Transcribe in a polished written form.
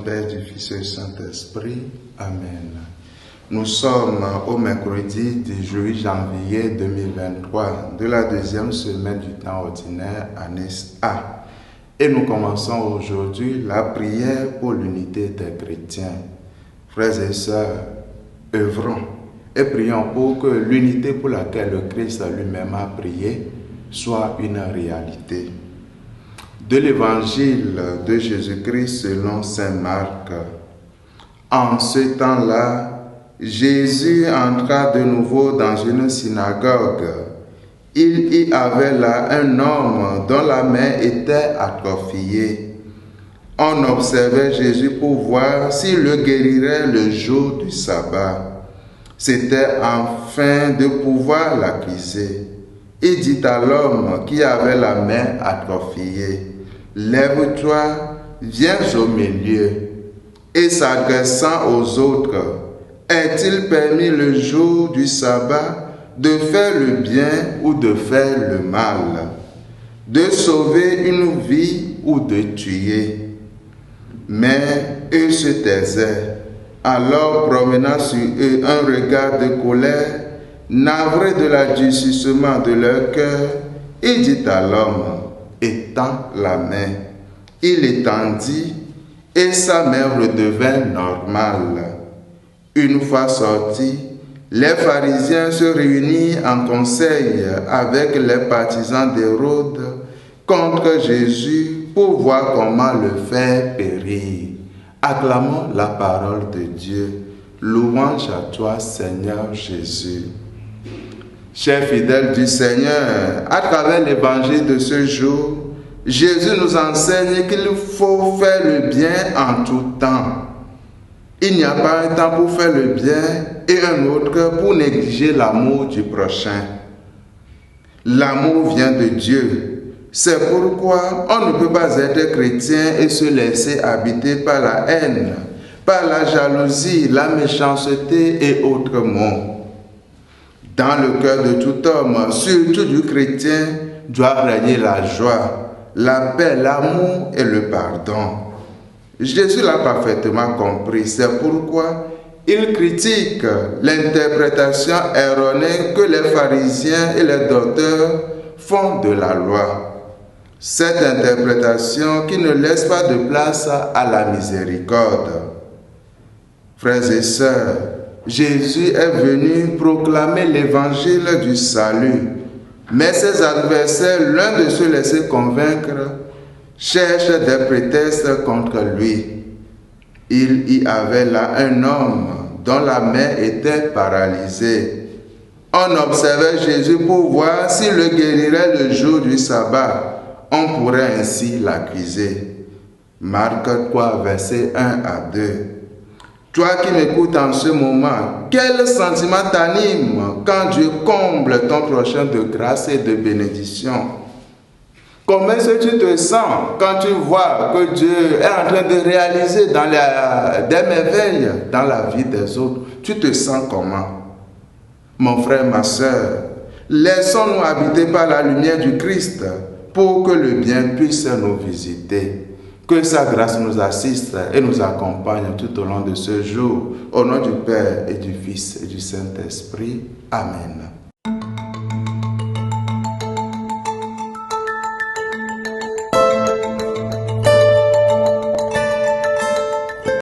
Père, du Fils et du Saint-Esprit. Amen. Nous sommes au mercredi 18 janvier 2023 de la deuxième semaine du temps ordinaire, année A. Et nous commençons aujourd'hui la prière pour l'unité des chrétiens. Frères et sœurs, œuvrons et prions pour que l'unité pour laquelle le Christ lui-même a prié soit une réalité. De l'évangile de Jésus-Christ selon saint Marc. En ce temps-là, Jésus entra de nouveau dans une synagogue. Il y avait là un homme dont la main était atrophiée. On observait Jésus pour voir s'il le guérirait le jour du sabbat. C'était afin de pouvoir l'accuser. Il dit à l'homme qui avait la main atrophiée, « Lève-toi, viens au milieu. » Et s'adressant aux autres, « Est-il permis le jour du sabbat de faire le bien ou de faire le mal, de sauver une vie ou de tuer ?» Mais eux se taisaient. Alors, promenant sur eux un regard de colère, navré de l'adoucissement de leur cœur, il dit à l'homme, « Étends la main. » Il étendit, et sa main redevint normale. Une fois sortis, les pharisiens se réunirent en conseil avec les partisans d'Hérode contre Jésus pour voir comment le faire périr. Acclamons la parole de Dieu. Louange à toi, Seigneur Jésus. Chers fidèles du Seigneur, à travers l'évangile de ce jour, Jésus nous enseigne qu'il faut faire le bien en tout temps. Il n'y a pas un temps pour faire le bien et un autre pour négliger l'amour du prochain. L'amour vient de Dieu. C'est pourquoi on ne peut pas être chrétien et se laisser habiter par la haine, par la jalousie, la méchanceté et autres maux. Dans le cœur de tout homme, surtout du chrétien, doit régner la joie, la paix, l'amour et le pardon. Jésus l'a parfaitement compris, c'est pourquoi il critique l'interprétation erronée que les pharisiens et les docteurs font de la loi. Cette interprétation qui ne laisse pas de place à la miséricorde. Frères et sœurs, Jésus est venu proclamer l'évangile du salut, mais ses adversaires, loin de se laisser convaincre, cherchent des prétextes contre lui. Il y avait là un homme dont la main était paralysée. On observait Jésus pour voir s'il le guérirait le jour du sabbat. On pourrait ainsi l'accuser. Marc 3, versets 1 à 2. Toi qui m'écoutes en ce moment, quel sentiment t'anime quand Dieu comble ton prochain de grâce et de bénédiction? Comment est-ce que tu te sens quand tu vois que Dieu est en train de réaliser des merveilles dans la vie des autres? Tu te sens comment? Mon frère, ma soeur, laissons-nous habiter par la lumière du Christ pour que le bien puisse nous visiter. Que sa grâce nous assiste et nous accompagne tout au long de ce jour. Au nom du Père et du Fils et du Saint-Esprit. Amen.